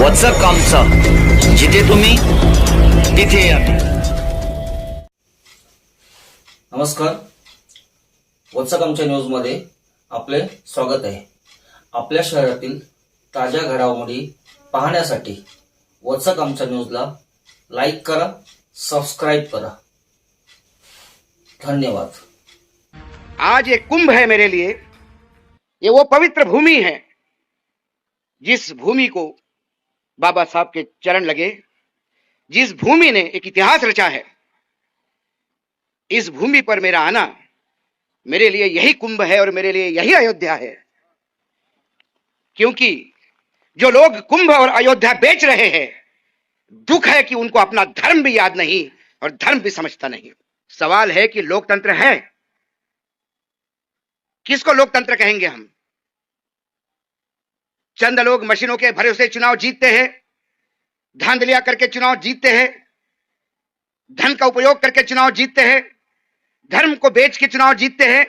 वचक आमचं, जिथे तुम्ही तिथे आम्ही. नमस्कार, वचक आमच्या न्यूज मध्ये आपले स्वागत आहे. आपल्या शहरातील ताज्या घडामोडी पाहण्यासाठी वचक आमच्या न्यूजला लाईक करा, सबस्क्राइब करा. धन्यवाद. आज ये कुंभ है मेरे लिए, ये वो पवित्र भूमि है जिस भूमि को बाबा साहब के चरण लगे, जिस भूमि ने एक इतिहास रचा है. इस भूमि पर मेरा आना मेरे लिए यही कुंभ है और मेरे लिए यही अयोध्या है. क्योंकि जो लोग कुंभ और अयोध्या बेच रहे हैं, दुख है कि उनको अपना धर्म भी याद नहीं और धर्म भी समझता नहीं. सवाल है कि लोकतंत्र है, किसको लोकतंत्र कहेंगे हम? चंद लोग मशीनों के भरोसे चुनाव जीतते हैं, धांधलियां करके चुनाव जीतते हैं, धन का उपयोग करके चुनाव जीतते हैं, धर्म को बेच के चुनाव जीतते हैं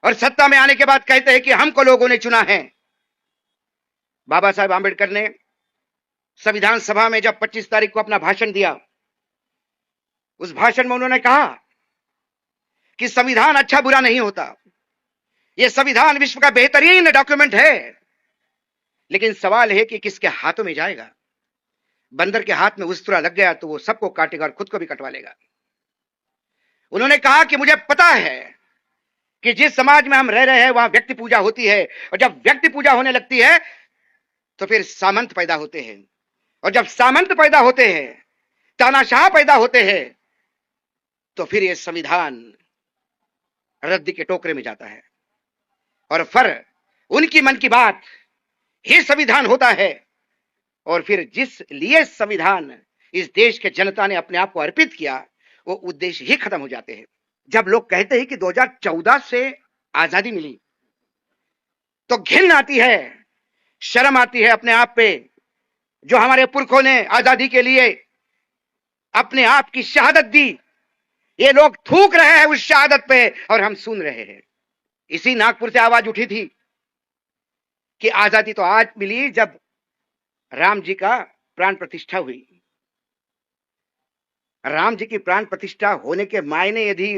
और सत्ता में आने के बाद कहते हैं कि हमको लोगों ने चुना है. बाबा साहेब आंबेडकर ने संविधान सभा में जब 25 तारीख को अपना भाषण दिया, उस भाषण में उन्होंने कहा कि संविधान अच्छा बुरा नहीं होता, यह संविधान विश्व का बेहतरीन डॉक्यूमेंट है. लेकिन सवाल है कि किसके हाथों में जाएगा. बंदर के हाथ में उस्तरा लग गया तो वो सबको काटेगा और खुद को भी कटवा लेगा. उन्होंने कहा कि मुझे पता है कि जिस समाज में हम रह रहे हैं वहां व्यक्ति पूजा होती है, और जब व्यक्ति पूजा होने लगती है तो फिर सामंत पैदा होते हैं, और जब सामंत पैदा होते हैं, तानाशाह पैदा होते हैं, तो फिर यह संविधान रद्दी के टोकरे में जाता है. और फिर उनकी मन की बात ही संविधान होता है. और फिर जिस लिए संविधान इस देश के जनता ने अपने आप को अर्पित किया, वो उद्देश्य ही खत्म हो जाते हैं. जब लोग कहते हैं कि 2014 से आजादी मिली, तो घिन आती है, शर्म आती है अपने आप पे. जो हमारे पुरखों ने आजादी के लिए अपने आप की शहादत दी, ये लोग थूक रहे हैं उस शहादत पे और हम सुन रहे हैं. इसी नागपुर से आवाज उठी थी कि आजादी तो आज मिली जब राम जी का प्राण प्रतिष्ठा हुई. राम जी की प्राण प्रतिष्ठा होने के मायने यदि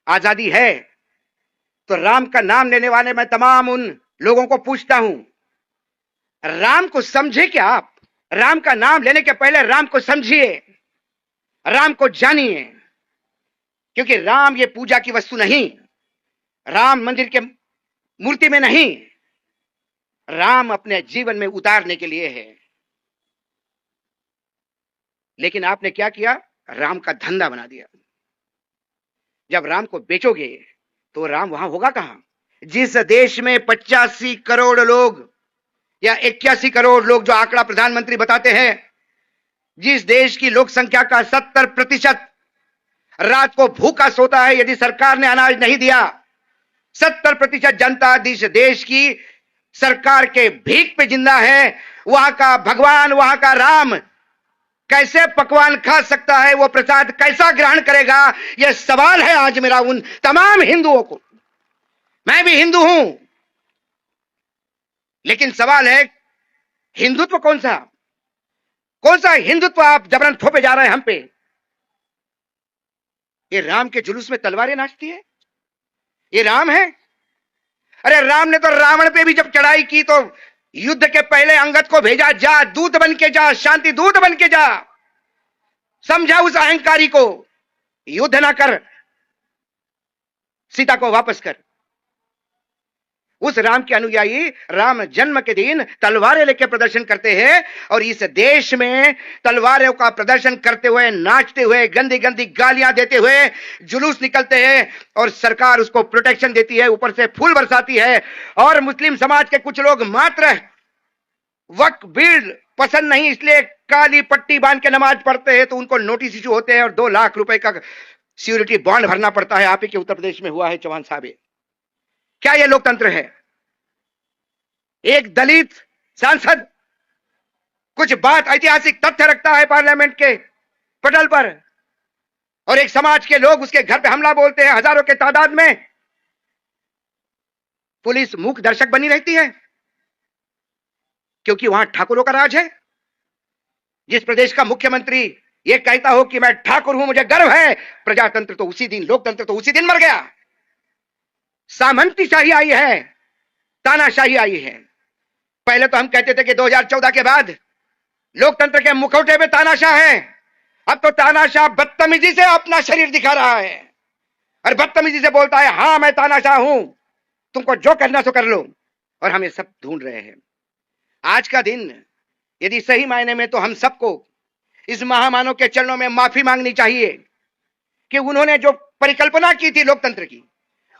आजादी है, तो राम का नाम लेने वाले मैं तमाम उन लोगों को पूछता हूं, राम को समझे क्या आप? राम का नाम लेने के पहले राम को समझिए, राम को जानिए. क्योंकि राम ये पूजा की वस्तु नहीं, राम मंदिर के मूर्ति में नहीं, राम अपने जीवन में उतारने के लिए है. लेकिन आपने क्या किया? राम का धंधा बना दिया. जब राम को बेचोगे तो राम वहां होगा कहां? जिस देश में 85 करोड़ लोग या 81 करोड़ लोग, जो आंकड़ा प्रधानमंत्री बताते हैं, जिस देश की लोक संख्या का 70% रात को भूखा सोता है यदि सरकार ने अनाज नहीं दिया, 70% जनता जिस देश की सरकार के भीख पे जिंदा है, वहां का भगवान, वहां का राम कैसे पकवान खा सकता है? वो प्रसाद कैसा ग्रहण करेगा? यह सवाल है आज मेरा उन तमाम हिंदुओं को. मैं भी हिंदू हूं, लेकिन सवाल है हिंदुत्व कौन सा? कौन सा हिंदुत्व आप जबरन थोपे जा रहे हैं हम पे? ये राम के जुलूस में तलवारें नाचती है, ये राम है? अरे राम ने तो रावण पे भी जब चढ़ाई की तो युद्ध के पहले अंगद को भेजा, जा दूत बन के जा, शांति दूत बन के जा. समझा उस अहंकारी को, युद्ध ना कर, सीता को वापस कर. उस राम के अनुयायी राम जन्म के दिन तलवारें लेकर प्रदर्शन करते हैं, और इस देश में तलवारों का प्रदर्शन करते हुए, नाचते हुए, गंदी गंदी गालियां देते हुए जुलूस निकलते हैं, और सरकार उसको प्रोटेक्शन देती है, ऊपर से फूल बरसाती है. और मुस्लिम समाज के कुछ लोग मात्र वक्फ बिल पसंद नहीं इसलिए काली पट्टी बांध के नमाज पढ़ते हैं, तो उनको नोटिस इशू होते हैं और 2 लाख रुपए का सिक्योरिटी बॉन्ड भरना पड़ता है. आप ही के उत्तर प्रदेश में हुआ है चौहान साहब. क्या यह लोकतंत्र है? एक दलित सांसद कुछ बात ऐतिहासिक तथ्य रखता है पार्लियामेंट के पटल पर, और एक समाज के लोग उसके घर पे हमला बोलते हैं हजारों के तादाद में. पुलिस मूक दर्शक बनी रहती है. क्योंकि वहां ठाकुरों का राज है। जिस प्रदेश का मुख्यमंत्री यह कहता हो कि मैं ठाकुर हूं, मुझे गर्व है, प्रजातंत्र तो उसी दिन, लोकतंत्र तो उसी दिन मर गया। सामंतीशाही आई है, तानाशाही आई है। पहले तो हम कहते थे कि 2014 के बाद लोकतंत्र के मुखौटे में तानाशाह है। अब तो तानाशाह बदतमीजी से अपना शरीर दिखा रहा है और बदतमीजी से बोलता है, हां मैं तानाशाह हूं, तुमको जो करना सो कर लो। और हम ये सब ढूंढ रहे हैं। आज का दिन यदि सही मायने में, तो हम सबको इस महामानव के चरणों में माफी मांगनी चाहिए कि उन्होंने जो परिकल्पना की थी लोकतंत्र की,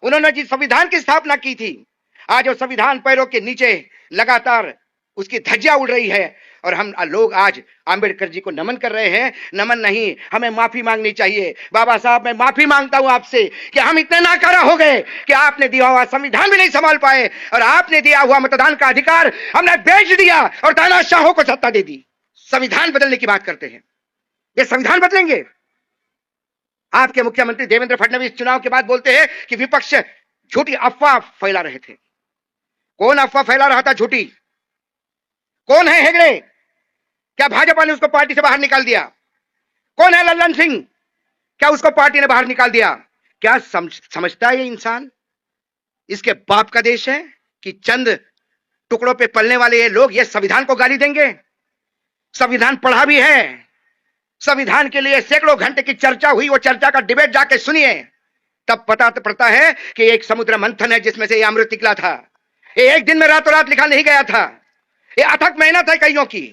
उन्होंने जिस संविधान की स्थापना की थी, आज वो संविधान पैरों के नीचे लगातार उसकी धज्जियां उड़ रही है। और हम लोग आज आंबेडकर जी को नमन कर रहे हैं। नमन नहीं, हमें माफी मांगनी चाहिए। बाबा साहब, मैं माफी मांगता हूं आपसे कि हम इतने नाकारा हो गए कि आपने दिया हुआ संविधान भी नहीं संभाल पाए और आपने दिया हुआ मतदान का अधिकार हमने बेच दिया और तानाशाहों को सत्ता दे दी। संविधान बदलने की बात करते हैं, ये संविधान बदलेंगे? आपके मुख्यमंत्री देवेंद्र फडणवीस चुनाव के बाद बोलते हैं कि विपक्ष झूठी अफवाह फैला रहे थे। कौन अफवाह फैला रहा था झूठी? कौन है हेगड़े? क्या भाजपा ने उसको पार्टी से बाहर निकाल दिया? कौन है लल्लन सिंह? क्या उसको पार्टी ने बाहर निकाल दिया? क्या समझता है ये इंसान इसके बाप का देश है कि चंद टुकड़ों पे पलने वाले ये लोग ये संविधान को गाली देंगे? संविधान पढ़ा भी है, संविधान के लिए सैकड़ों घंटे की चर्चा हुई। वो चर्चा का डिबेट जाके सुनिए, तब पता तो पड़ता है कि एक समुद्र मंथन है जिसमें से ये अमृत निकला था। ये एक दिन में रातों रात लिखा नहीं गया था, ये अथक मेहनत है कईयों की।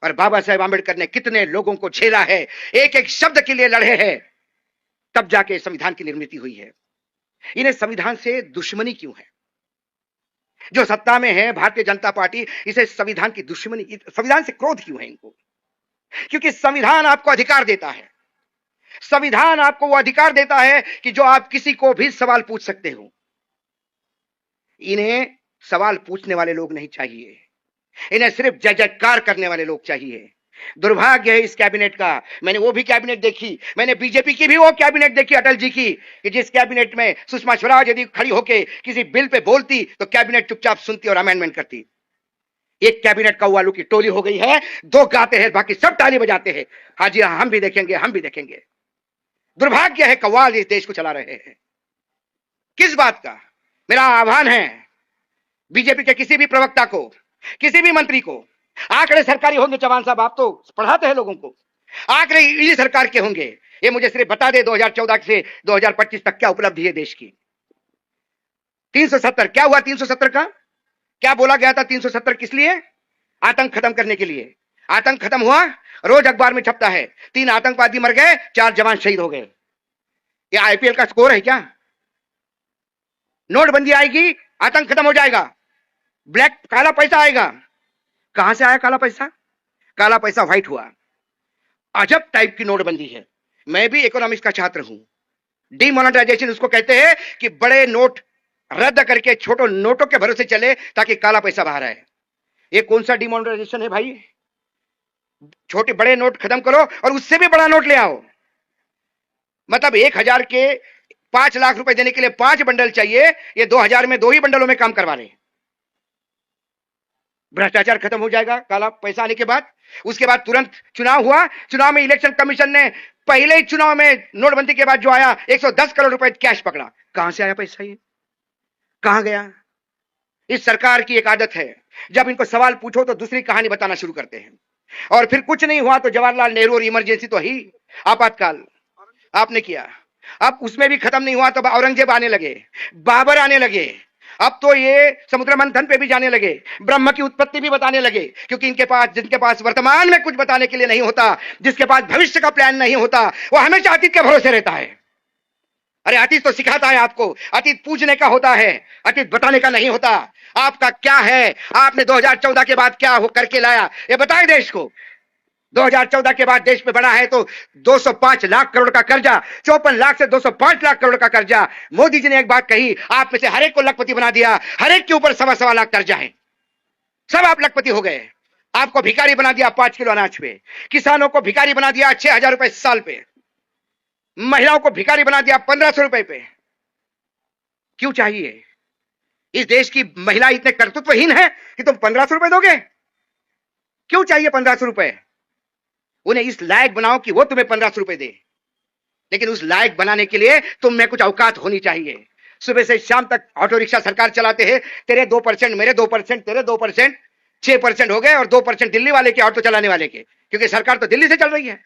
और बाबा साहेब आंबेडकर ने कितने लोगों को झेला है, एक एक शब्द के लिए लड़े हैं, तब जाके संविधान की निर्मित हुई है। इन्हें संविधान से दुश्मनी क्यों है? जो सत्ता में है भारतीय जनता पार्टी, इसे संविधान की दुश्मनी, संविधान से क्रोध क्यों है इनको? क्योंकि संविधान आपको अधिकार देता है। संविधान आपको वो अधिकार देता है कि जो आप किसी को भी सवाल पूछ सकते हो। इन्हें सवाल पूछने वाले लोग नहीं चाहिए, इन्हें सिर्फ जय जयकार करने वाले लोग चाहिए। दुर्भाग्य है इस कैबिनेट का। मैंने वो भी कैबिनेट देखी, मैंने बीजेपी की भी वो कैबिनेट देखी अटल जी की, कि जिस कैबिनेट में सुषमा स्वराज यदि खड़ी होके किसी बिल पे बोलती तो कैबिनेट चुपचाप सुनती और अमेंडमेंट करती। एक कैबिनेट कौवालों की टोली हो गई है, दो गाते हैं बाकी सब ताली बजाते हैं। हाजी हम भी देखेंगे, हम भी देखेंगे। दुर्भाग्य है, कव्वाल इस देश को चला रहे हैं। किस बात का? मेरा आह्वान है बीजेपी के किसी भी प्रवक्ता को, किसी भी मंत्री को, आंकड़े सरकारी होंगे। चौहान साहब, आप तो पढ़ाते हैं लोगों को, आंकड़े इसी सरकार के होंगे। ये मुझे सिर्फ बता दे 2014 से 2025 तक क्या उपलब्धि है देश की। 370 क्या हुआ? 370 का क्या बोला गया था? 370 किस लिए? आतंक खत्म करने के लिए। आतंक खत्म हुआ? रोज अखबार में छपता है 3 आतंकवादी मर गए, 4 जवान शहीद हो गए। ये आईपीएल का स्कोर है क्या? नोटबंदी आएगी, आतंक खत्म हो जाएगा, ब्लैक काला पैसा आएगा। कहां से आया काला पैसा? काला पैसा व्हाइट हुआ। अजब टाइप की नोटबंदी है। मैं भी इकोनॉमिक्स का छात्र हूं। डिमोनेटाइजेशन उसको कहते हैं कि बड़े नोट रद्द करके छोटे नोटों के भरोसे चले ताकि काला पैसा बाहर आए। ये कौन सा डिमोनेटाइजेशन है भाई? छोटे बड़े नोट खत्म करो और उससे भी बड़ा नोट ले आओ। मतलब 1000 के 5 लाख रुपए देने के लिए 5 बंडल चाहिए, ये 2000 में 2 ही बंडलों में काम करवा रहे हैं। भ्रष्टाचार खत्म हो जाएगा काला पैसा आने के बाद। उसके बाद तुरंत चुनाव हुआ, चुनाव में इलेक्शन कमीशन ने पहले ही चुनाव में नोटबंदी के बाद जो आया 110 करोड़ रुपए कैश पकड़ा। कहां से आया पैसा? ये कहां गया? इस सरकार की एक आदत है, जब इनको सवाल पूछो तो दूसरी कहानी बताना शुरू करते हैं, और फिर कुछ नहीं हुआ तो जवाहरलाल नेहरू और इमरजेंसी तो ही आपातकाल आपने किया। अब उसमें भी खत्म नहीं हुआ तो औरंगजेब आने लगे, बाबर आने लगे, अब तो ये समुद्र मंथन पे भी जाने लगे, ब्रह्म की उत्पत्ति भी बताने लगे। क्योंकि जिनके पास वर्तमान में कुछ बताने के लिए नहीं होता, जिसके पास भविष्य का प्लान नहीं होता, वो हमेशा अतीत के भरोसे रहता है। अरे अतीत तो सिखाता है आपको, अतीत पूजने का होता है, अतीत बताने का नहीं होता। आपका क्या है? आपने 2014 के बाद क्या हो करके लाया, ये बताएं देश को। 2014 के बाद देश में बढ़ा है तो 205 लाख करोड़ का कर्जा, 54 लाख से 205 लाख करोड़ का कर्जा। मोदी जी ने एक बात कही, आप में से हर एक को लखपति बना दिया, हर एक के ऊपर 1.25 लाख कर्जा है, सब आप लखपति हो गए। आपको भिखारी बना दिया 5 किलो अनाज पे, किसानों को भिखारी बना दिया 6000 रुपए साल पे, महिलाओं को भिखारी बना दिया 1500 रुपए पे। क्यों चाहिए? इस देश की महिला इतने कर्तृत्वहीन है कि तुम 1500 रुपए दोगे? क्यों चाहिए 1500 रुपए? उन्हें इस लायक बनाओ कि वो तुम्हें 1500 रुपए दे। लेकिन उस लायक बनाने के लिए तुम में कुछ औकात होनी चाहिए। सुबह से शाम तक ऑटो रिक्शा सरकार चलाते हैं, तेरे 2%, मेरे 2%, तेरे 2%, 6% हो गए, और 2% दिल्ली वाले के, ऑटो चलाने वाले के, क्योंकि सरकार तो दिल्ली से चल रही है।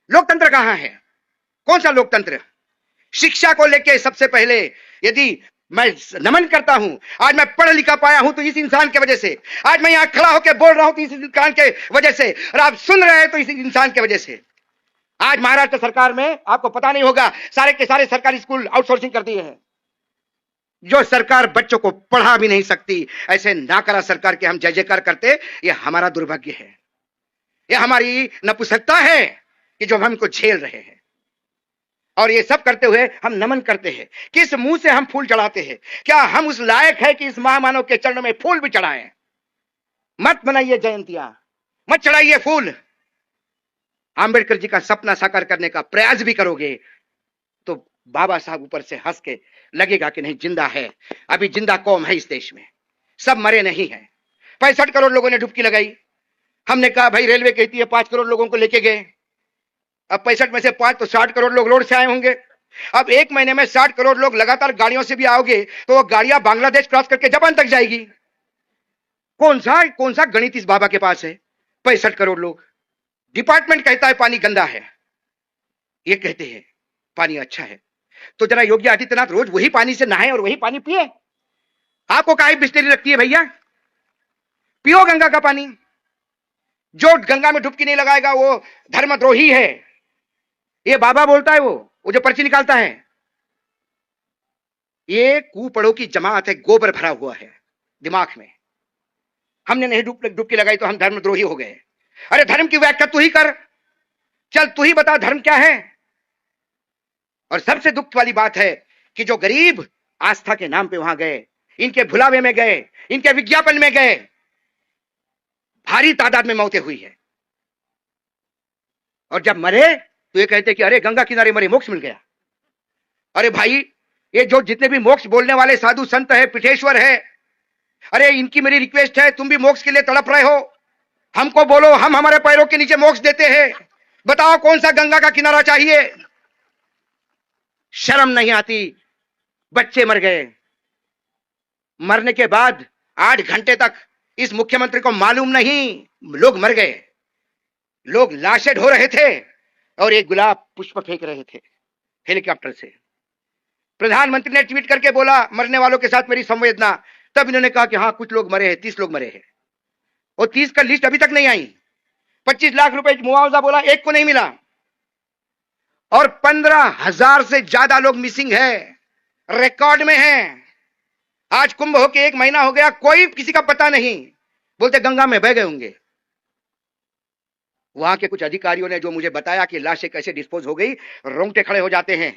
लोकतंत्र कहां है? कौन सा लोकतंत्र? शिक्षा को लेकर सबसे पहले यदि मैं नमन करता हूं, आज मैं पढ़ लिखा पाया हूं तो इस इंसान की वजह से, आज मैं यहां खड़ा होकर बोल रहा हूं तो इस इंसान के वजह से, और आप सुन रहे हैं तो इस इंसान की वजह से। आज महाराष्ट्र सरकार में आपको पता नहीं होगा, सारे के सारे सरकारी स्कूल आउटसोर्सिंग कर दिए हैं। जो सरकार बच्चों को पढ़ा भी नहीं सकती, ऐसे नाकरा सरकार के हम जय जयकार करते, यह हमारा दुर्भाग्य है, यह हमारी नपुंसकता है कि जो हम इनको झेल रहे हैं। और ये सब करते हुए हम नमन करते हैं। किस मुंह से हम फूल चढ़ाते हैं? क्या हम उस लायक है कि इस महामानव के चरणों में फूल भी चढ़ाएं? मत बनाइए जयंतियां, मत चढ़ाइए फूल। आंबेडकर जी का सपना साकार करने का प्रयास भी करोगे तो बाबा साहब ऊपर से हंस के लगेगा कि नहीं, जिंदा है, अभी जिंदा कौम है इस देश में, सब मरे नहीं है। 65 करोड़ लोगों ने डुबकी लगाई। हमने कहा भाई रेलवे कहती है 5 करोड़ लोगों को लेके गए, अब 65 में से 5 तो 60 करोड़ लोग रोड से आए होंगे। अब एक महीने में 60 करोड़ लोग लगातार गाड़ियों से भी आओगे तो वो गाड़ियां बांग्लादेश क्रॉस करके जापान तक जाएगी। कौन सा गणित इस बाबा के पास है? 65 करोड़ लोग। डिपार्टमेंट कहता है पानी गंदा है, ये कहते हैं पानी अच्छा है। तो जरा योगी आदित्यनाथ रोज वही पानी से नहाए और वही पानी पिए। आपको काहे बिस्लेरी लगती है भैया? पियो गंगा का पानी। जो गंगा में डुबकी नहीं लगाएगा वो धर्मद्रोही है, ये बाबा बोलता है। वो जो पर्ची निकालता है, ये कुपड़ों की जमात है, गोबर भरा हुआ है दिमाग में। हमने नहीं डुबकी लगाई तो हम धर्मद्रोही हो गए। अरे धर्म की व्याख्या तू ही कर, चल तू ही बता धर्म क्या है। और सबसे दुख वाली बात है कि जो गरीब आस्था के नाम पे वहां गए, इनके भुलावे में गए, इनके विज्ञापन में गए, भारी तादाद में मौतें हुई है। और जब मरे तो ये कहते कि अरे गंगा किनारे मरे, मोक्ष मिल गया। अरे भाई, ये जो जितने भी मोक्ष बोलने वाले साधु संत है, पिठेश्वर है, अरे इनकी मेरी रिक्वेस्ट है, तुम भी मोक्ष के लिए तड़प रहे हो, हमको बोलो, हम हमारे पैरों के नीचे मोक्ष देते हैं। बताओ कौन सा गंगा का किनारा चाहिए? शर्म नहीं आती? बच्चे मर गए, मरने के बाद 8 घंटे तक इस मुख्यमंत्री को मालूम नहीं लोग मर गए। लोग लाशें ढो रहे थे और एक गुलाब पुष्प फेंक रहे थे हेलीकॉप्टर से। प्रधानमंत्री ने ट्वीट करके बोला मरने वालों के साथ मेरी संवेदना। तब इन्होंने कहा कि हाँ कुछ लोग मरे हैं, 30 लोग मरे हैं, और 30 का लिस्ट अभी तक नहीं आई। 25 लाख रुपए मुआवजा बोला, एक को नहीं मिला, और 15,000 से ज्यादा लोग मिसिंग है, रिकॉर्ड में हैं। आज कुंभ होके 1 महीना हो गया, कोई किसी का पता नहीं। बोलते गंगा में बह गए होंगे। वहां के कुछ अधिकारियों ने जो मुझे बताया कि लाशें कैसे डिस्पोज हो गई, रोंगटे खड़े हो जाते हैं।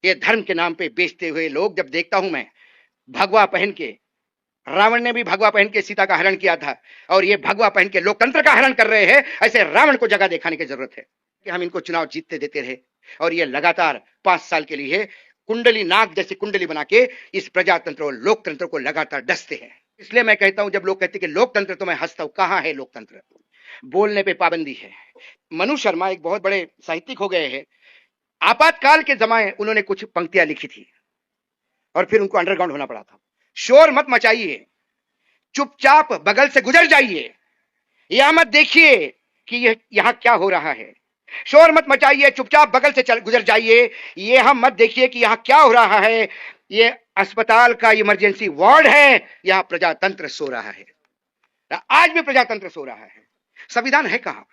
ये धर्म के नाम पे बेचते हुए लोग जब देखता हूं मैं, भगवा पहन के, रावण ने भी भगवा पहन के सीता का हरण किया था, और ये भगवा पहन के लोकतंत्र का हरण कर रहे हैं। ऐसे रावण को जगह दिखाने की जरूरत है कि हम इनको चुनाव जीतते देते रहे, और ये लगातार 5 साल के लिए कुंडली, नाग जैसी कुंडली बना के इस प्रजातंत्र और लोकतंत्र को लगातार डसते हैं। इसलिए मैं कहता हूं, जब लोग कहते हैं कि लोकतंत्र, तो मैं हंसता हूं। कहां है लोकतंत्र? बोलने पे पाबंदी है। मनु शर्मा एक बहुत बड़े साहित्यिक हो गए हैं। आपातकाल के जमाने उन्होंने कुछ पंक्तियां लिखी थी और फिर उनको अंडरग्राउंड होना पड़ा था। शोर मत मचाइए, चुपचाप बगल से गुजर जाइए, यहां मत देखिए कि यहां क्या हो रहा है। शोर मत मचाइए, चुपचाप बगल से गुजर जाइए, ये हम मत देखिए कि यहां क्या हो रहा है। ये अस्पताल का इमरजेंसी वार्ड है, यहां प्रजातंत्र सो रहा है। आज भी प्रजातंत्र सो रहा है। संविधान है कहां?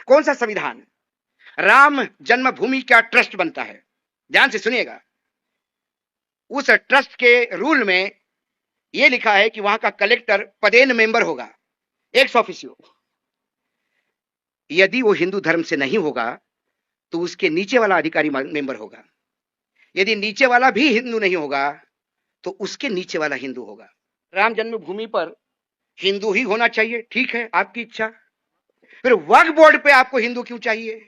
कौन सा संविधान? राम जन्मभूमि का ट्रस्ट बनता है, ध्यान से सुनिएगा। उस ट्रस्ट के रूल में यह लिखा है कि वहां का कलेक्टर पदेन मेंबर होगा, एक्स ऑफिसियो। यदि वो हिंदू धर्म से नहीं होगा तो उसके नीचे वाला अधिकारी मेंबर होगा। यदि नीचे वाला भी हिंदू नहीं होगा तो उसके नीचे वाला हिंदू होगा। राम जन्मभूमि पर हिंदू ही होना चाहिए, ठीक है, आपकी इच्छा। फिर वक्फ बोर्ड पे आपको हिंदू क्यों चाहिए?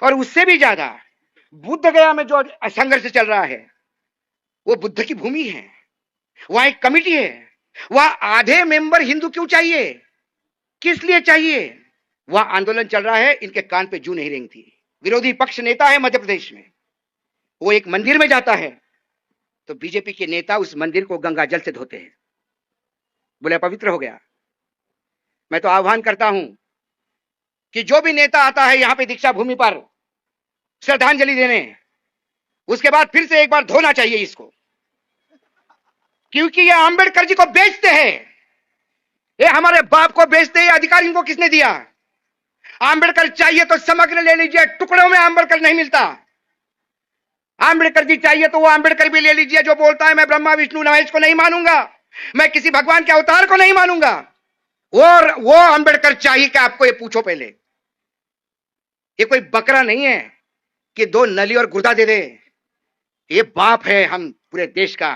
और उससे भी ज्यादा बुद्ध गया में जो संघर्ष चल रहा है, वो बुद्ध की भूमि है। वहां एक कमिटी है, वहां आधे मेंबर हिंदू क्यों चाहिए, किस लिए चाहिए? वह आंदोलन चल रहा है, इनके कान पे जू नहीं रेंगती। विरोधी पक्ष नेता है मध्य प्रदेश में, वो एक मंदिर में जाता है तो बीजेपी के नेता उस मंदिर को गंगा जल से धोते हैं, बोले पवित्र हो गया। मैं तो आह्वान करता हूं कि जो भी नेता आता है यहां पे दीक्षा भूमि पर श्रद्धांजलि देने, उसके बाद फिर से एक बार धोना चाहिए इसको, क्योंकि ये आंबेडकर जी को बेचते हैं, ये हमारे बाप को बेचते हैं। अधिकार इनको किसने दिया? आंबेडकर चाहिए तो समग्र ले लीजिए, टुकड़ों में आंबेडकर नहीं मिलता। आंबेडकर जी चाहिए तो वो आंबेडकर भी ले लीजिए जो बोलता है मैं ब्रह्मा विष्णु महेश को नहीं मानूंगा, मैं किसी भगवान के अवतार को नहीं मानूंगा। और वो आंबेडकर चाहिए कि आपको ये पूछो पहले, ये कोई बकरा नहीं है कि दो नली और गुर्दा दे दे, ये बाप है हम पूरे देश का।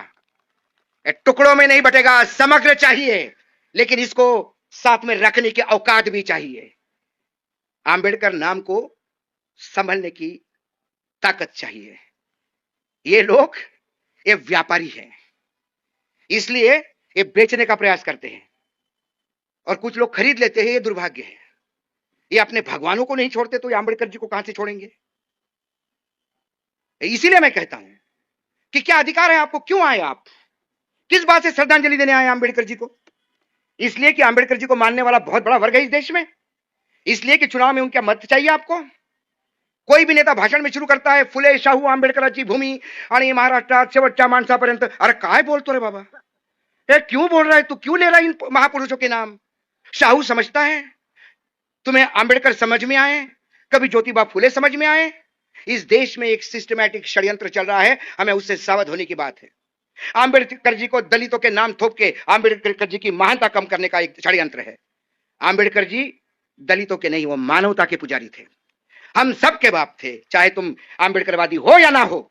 टुकड़ों में नहीं बटेगा, समग्र चाहिए, लेकिन इसको साथ में रखने की औकात भी चाहिए। आंबेडकर नाम को संभलने की ताकत चाहिए। ये लोग ये व्यापारी हैं, इसलिए ये बेचने का प्रयास करते हैं और कुछ लोग खरीद लेते हैं। ये दुर्भाग्य है। ये अपने भगवानों को नहीं छोड़ते तो ये आंबेडकर जी को कहां से छोड़ेंगे? इसीलिए मैं कहता हूं कि क्या अधिकार है आपको, क्यों आए आप, किस बात से श्रद्धांजलि देने आए आंबेडकर जी को? इसलिए कि आंबेडकर जी को मानने वाला बहुत बड़ा वर्ग है इस देश में, इसलिए कि चुनाव में उनका मत चाहिए आपको। कोई भी नेता भाषण में शुरू करता है फुले शाहू आंबेडकरांची भूमी आणि महाराष्ट्रात शेवटच्या माणसापर्यंत। अरे काय बोलतो रे बाबा, ये क्यों बोल रहा है तू, क्यों ले रहा है इन महापुरुषों के नाम? शाहू समझता है? तुम्हें आंबेडकर समझ में आए? कभी ज्योतिबा फुले समझ में आए? इस देश में एक सिस्टमैटिक षड्यंत्र चल रहा है, हमें उससे सावध होने की बात है। आंबेडकर जी को दलितों के नाम थोप के आंबेडकर जी की महानता कम करने का एक षड्यंत्र है। आंबेडकर जी दलितों के नहीं, वो मानवता के पुजारी थे, हम सबके बाप थे, चाहे तुम आंबेडकरवादी हो या ना हो।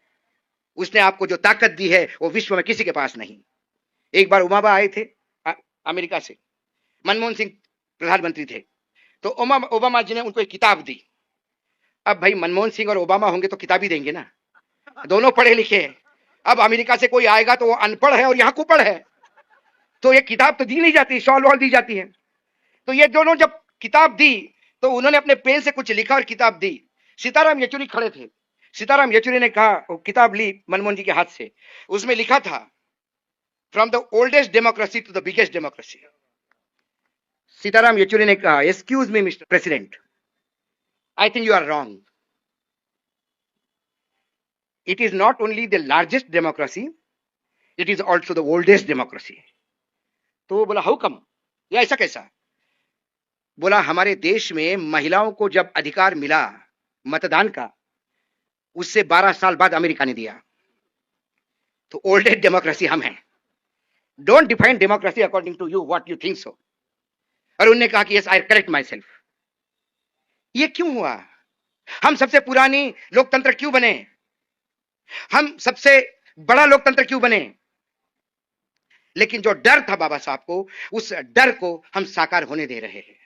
उसने आपको जो ताकत दी है वो विश्व में किसी के पास नहीं। एक बार ओबामा आए थे अमेरिका से, मनमोहन सिंह प्रधानमंत्री थे, तो ओबामा जी ने उनको एक किताब दी। अब भाई मनमोहन सिंह और ओबामा होंगे तो किताब ही देंगे ना, दोनों पढ़े लिखे हैं। अब अमेरिका से कोई आएगा तो वो अनपढ़ है और यहां कुपढ़ है, तो ये किताब तो दी नहीं जाती, शॉल वॉल दी जाती है। तो ये दोनों जब किताब दी तो उन्होंने अपने पेन से कुछ लिखा और किताब दी। सीताराम येचुरी खड़े थे, सीताराम येचुरी ने कहा, किताब ली मनमोहन जी के हाथ से, उसमें लिखा था from the oldest democracy to the biggest democracy. Sitaram Yechury ने कहा, excuse me mister president, I think you are wrong, it is not only the largest democracy, it is also the oldest democracy. तो बोला हाउ कम, या ऐसा कैसा? बोला हमारे देश में महिलाओं को जब अधिकार मिला मतदान का, उससे 12 साल बाद अमेरिका ने दिया, तो ओल्डेस्ट डेमोक्रेसी हम हैं। Don't define democracy according to you what you think so. और उन्होंने कहा कि yes I correct myself. ये क्यों हुआ? हम सबसे पुरानी लोकतंत्र क्यों बने? हम सबसे बड़ा लोकतंत्र क्यों बने? लेकिन जो डर था बाबा साहब को, उस डर को हम साकार होने दे रहे हैं।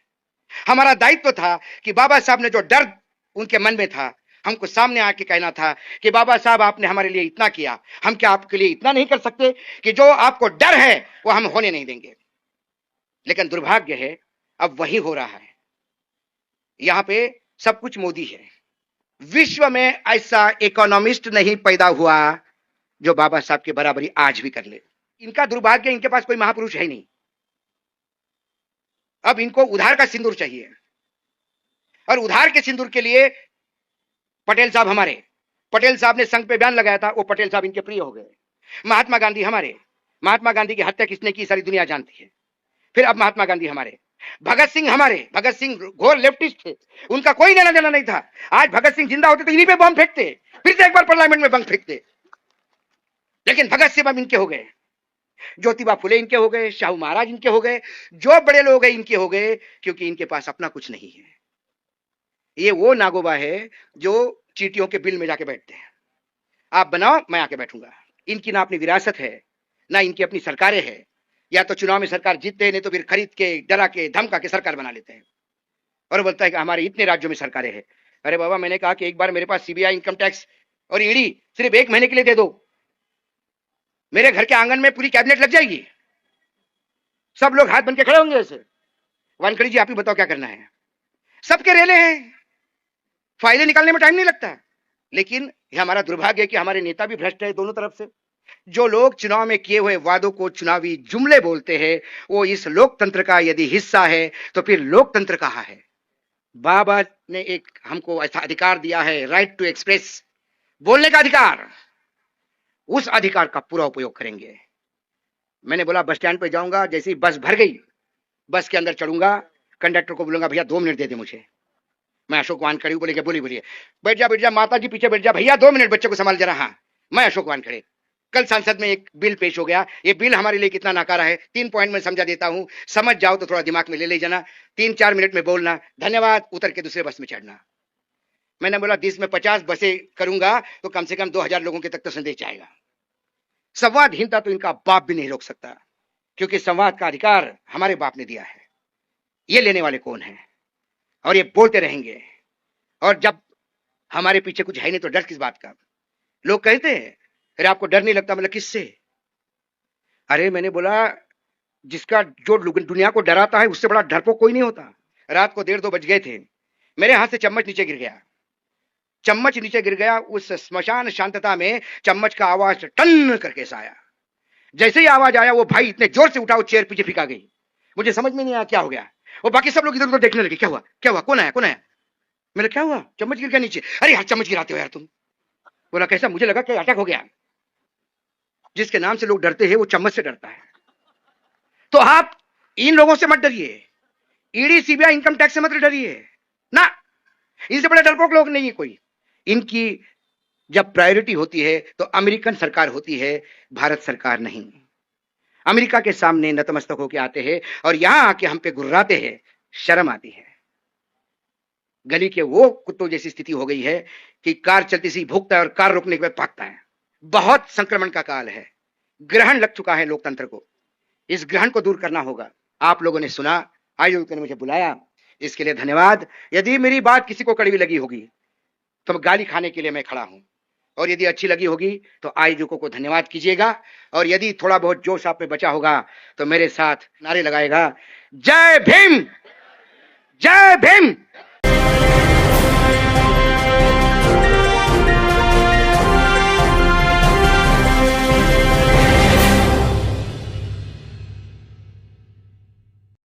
हमारा दायित्व था कि बाबा साहब ने जो डर उनके मन में था, हमको सामने आके कहना था कि बाबा साहब आपने हमारे लिए इतना किया, हम क्या आपके लिए इतना नहीं कर सकते? कि जो आपको डर है वो हम होने नहीं देंगे। लेकिन दुर्भाग्य है अब वही हो रहा है। यहां पे सब कुछ मोदी है। विश्व में ऐसा इकोनॉमिस्ट नहीं पैदा हुआ जो बाबा साहब की बराबरी आज भी कर ले। इनका दुर्भाग्य, इनके पास कोई महापुरुष है ही नहीं। अब इनको उधार का सिंदूर चाहिए, और उधार के सिंदूर के लिए पटेल साहब हमारे, पटेल साहब ने संघ पे बयान लगाया था, वो पटेल साहब इनके प्रिय हो गए। महात्मा गांधी हमारे, महात्मा गांधी की हत्या किसने की सारी दुनिया जानती है। फिर अब महात्मा गांधी हमारे, भगत सिंह हमारे, भगत सिंह घोर लेफ्टिस्ट थे, उनका कोई लेना देना नहीं था। आज भगत सिंह जिंदा होते तो इन्हीं पे बम फेंकते, फिर से एक बार पार्लियामेंट में बम फेंकते। लेकिन भगत सिंह अब इनके हो गए, ज्योतिबा फुले इनके हो गए, शाहू महाराज इनके हो गए, जो बड़े लोग हैं इनके हो गए, क्योंकि इनके पास अपना कुछ नहीं है। ये वो नागोबा है जो चींटियों के बिल में जाके बैठते हैं, आप बनाओ मैं आके बैठूंगा। इनकी ना अपनी विरासत है, ना इनकी अपनी सरकारें हैं। या तो चुनाव में सरकार जीतते हैं, नहीं तो फिर खरीद के, डरा के, धमका के सरकार बना लेते हैं और बोलता है कि हमारे इतने राज्यों में सरकारें हैं। अरे बाबा, मैंने कहा कि एक बार मेरे पास सीबीआई, इनकम टैक्स और ईडी सिर्फ 1 महीने के लिए दे दो, मेरे घर के आंगन में पूरी कैबिनेट लग जाएगी, सब लोग हाथ बन के खड़े होंगे ऐसे, वानखड़ी जी आप ही बताओ क्या करना है। सबके रेले हैं, फाइलें निकालने में टाइम नहीं लगता। लेकिन यह हमारा दुर्भाग्य है कि हमारे नेता भी भ्रष्ट है दोनों तरफ से। जो लोग चुनाव में किए हुए वादों को चुनावी जुमले बोलते हैं, वो इस लोकतंत्र का यदि हिस्सा है तो फिर लोकतंत्र कहां है। बाबा ने एक हमको ऐसा अधिकार दिया है, राइट टू एक्सप्रेस, बोलने का अधिकार, उस अधिकार का पूरा उपयोग करेंगे। मैंने बोला बस स्टैंड पे जाऊंगा, जैसे ही बस भर गई, बस के अंदर चढ़ूंगा, कंडक्टर को बोलूंगा भैया 2 मिनट दे दे मुझे। मैं अशोक वानखड़े बोलेंगे बोलिए बोलिए, बैठ जा माता जी पीछे बैठ जा, भैया 2 मिनट बच्चे को संभाल जरा। हाँ, मैं अशोक वानखड़े। कल संसद में एक बिल पेश हो गया, ये बिल हमारे लिए कितना नाकारा है, 3 पॉइंट में समझा देता हूं, समझ जाओ तो थोड़ा दिमाग में ले जाना, 3-4 मिनट में बोलना, धन्यवाद, उतर के दूसरे बस में चढ़ना। मैंने बोला 20 में 50 बसें करूंगा तो कम से कम 2000 लोगों के तक तो संदेश जाएगा। संवादहीनता तो इनका बाप भी नहीं रोक सकता, क्योंकि संवाद का अधिकार हमारे बाप ने दिया है। ये लेने वाले कौन है, और ये बोलते रहेंगे। और जब हमारे पीछे कुछ है नहीं तो डर किस बात का। लोग कहते हैं अरे आपको डर नहीं लगता, मतलब किससे। अरे मैंने बोला जिसका जो दुनिया को डराता है उससे बड़ा डरपोक कोई नहीं होता। रात को 1:30-2 बज गए थे, मेरे हाथ से चम्मच नीचे गिर गया, चम्मच नीचे गिर गया। उस स्मशान शांतता में चम्मच का आवाज टन करके सा आया। जैसे ही आवाज आया वो भाई इतने जोर से उठा, वो चेयर पीछे फिका गई। मुझे समझ में नहीं आया क्या हो गया। वो बाकी सब लोग इधर उधर देखने लगे, क्या हुआ क्या हुआ, कौन आया कौन आया। मैंने क्या हुआ, चम्मच गिर गया नीचे। अरे यार चम्मच गिराते हो यार तुम। बोला कैसा, मुझे लगा कि अटैक हो गया। जिसके नाम से लोग डरते हैं वो चम्मच से डरता है। तो आप इन लोगों से मत डरिए, ईडी सीबीआई इनकम टैक्स से मत डरिए ना, इनसे बड़े डरपोक लोग नहीं है कोई। इनकी जब प्रायोरिटी होती है तो अमेरिकन सरकार होती है, भारत सरकार नहीं। अमेरिका के सामने नतमस्तक होकर आते हैं और यहां आके हम पे गुर्राते हैं, शर्म आती है। गली के वो कुत्तों जैसी स्थिति हो गई है कि कार चलती सी भूखता है और कार रोकने के बाद भागता है। बहुत संक्रमण का काल है, ग्रहण लग चुका है लोकतंत्र को, इस ग्रहण को दूर करना होगा। आप लोगों ने सुना, आयोजकों ने मुझे बुलाया, इसके लिए धन्यवाद। यदि मेरी बात किसी को कड़वी लगी होगी तो गाली खाने के लिए मैं खड़ा हूं, और यदि अच्छी लगी होगी तो आयोजकों को धन्यवाद कीजिएगा। और यदि थोड़ा बहुत जोश आप में बचा होगा तो मेरे साथ नारे लगाएगा, जय भीम, जय भीम।